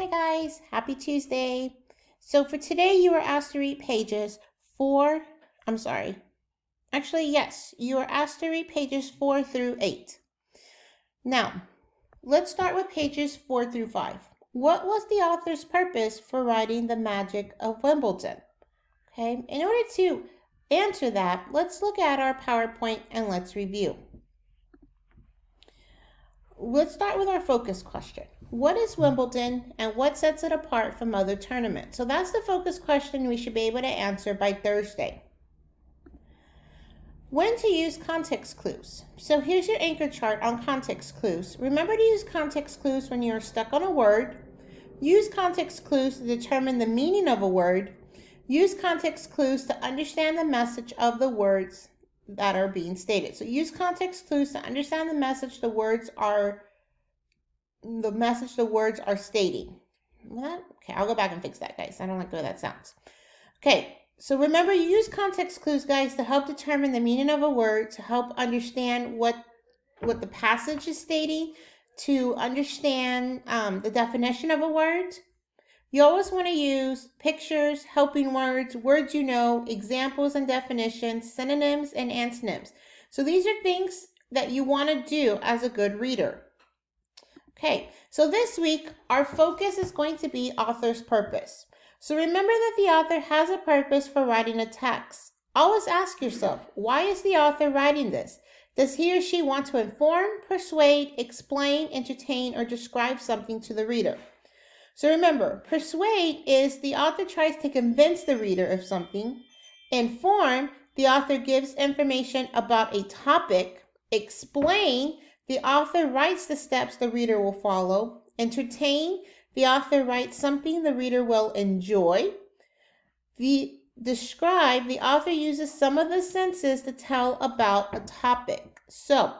Hi guys, happy Tuesday. So for today you are asked to read pages 4, you are asked to read pages 4 through 8. Now, let's start with pages 4 through 5. What was the author's purpose for writing The Magic of Wimbledon? Okay, in order to answer that, let's look at our PowerPoint and let's review. Let's start with our focus question. What is Wimbledon and what sets it apart from other tournaments? So that's the focus question we should be able to answer by Thursday. When to use context clues. So here's your anchor chart on context clues. Remember to use context clues when you're stuck on a word. Use context clues to determine the meaning of a word. Use context clues to understand the message of the words that are being stated. So use context clues to understand the message the words are stating. Okay, I'll go back and fix that, guys. I don't like the way that sounds. Okay, so remember, you use context clues, guys, to help determine the meaning of a word, to help understand what the passage is stating, to understand the definition of a word. You always want to use pictures, helping words, words you know, examples and definitions, synonyms and antonyms. So these are things that you want to do as a good reader. Okay, so this week, our focus is going to be author's purpose. So remember that the author has a purpose for writing a text. Always ask yourself, why is the author writing this? Does he or she want to inform, persuade, explain, entertain, or describe something to the reader? So remember, persuade is the author tries to convince the reader of something. Inform, the author gives information about a topic. Explain, the author writes the steps the reader will follow. Entertain, the author writes something the reader will enjoy. Describe, the author uses some of the senses to tell about a topic. So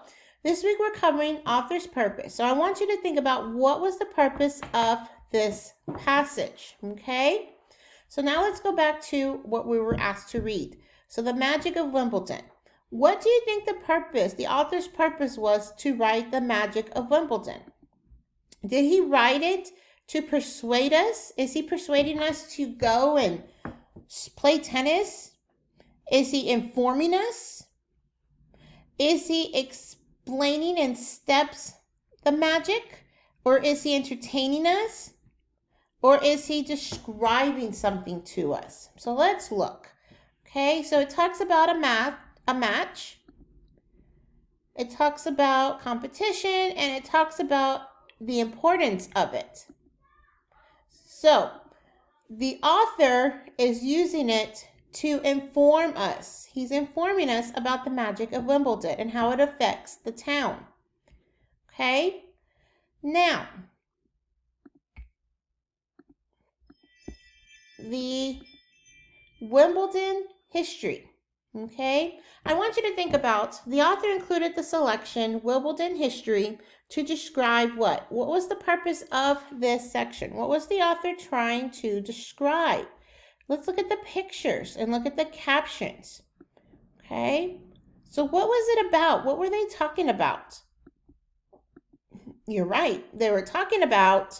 this week we're covering author's purpose. So I want you to think about what was the purpose of this passage, okay? So now let's go back to what we were asked to read. So The Magic of Wimbledon. What do you think the author's purpose was to write The Magic of Wimbledon? Did he write it to persuade us? Is he persuading us to go and play tennis? Is he informing us? Is he explaining in steps the magic? Or is he entertaining us? Or is he describing something to us? So let's look. Okay, so it talks about a match. It talks about competition, and it talks about the importance of it. So the author is using it to inform us. He's informing us about the magic of Wimbledon and how it affects the town. Okay, now the Wimbledon history. Okay, I want you to think about, the author included the selection Wimbledon history to describe what? What was the purpose of this section? What was the author trying to describe? Let's look at the pictures and look at the captions. Okay, so what was it about? What were they talking about? You're right, they were talking about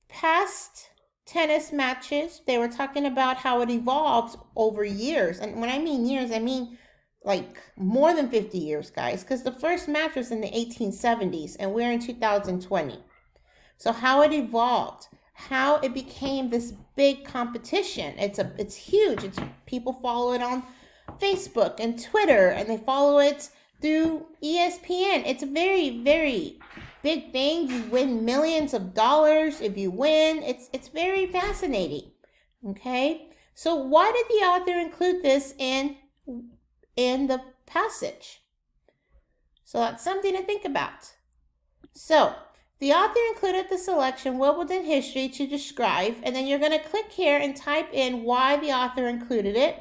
past tennis matches. They were talking about how it evolved over years. And when I mean years, I mean like more than 50 years, guys, because the first match was in the 1870s and we're in 2020. So how it evolved, how it became this big competition. It's huge. People follow it on Facebook and Twitter, and they follow it through ESPN. It's a very, very big thing. You win millions of dollars if you win. It's very fascinating. Okay, so why did the author include this in the passage? So that's something to think about. So the author included the selection Wimbledon history to describe, and then you're going to click here and type in why the author included it.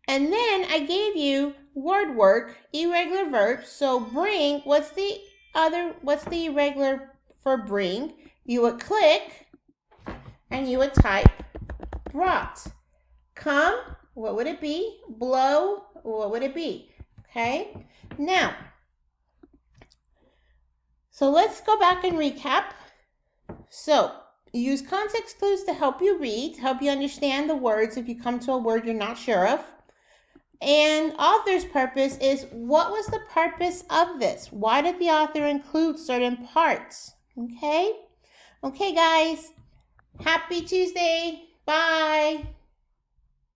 And then I gave you word work, irregular verbs. So bring, what's the irregular for bring? You would click and you would type brought. Come, what would it be? Blow, what would it be? Okay, now, so let's go back and recap. So use context clues to help you read, to help you understand the words if you come to a word you're not sure of. And author's purpose is, what was the purpose of this? Why did the author include certain parts? Okay, guys. Happy Tuesday. Bye.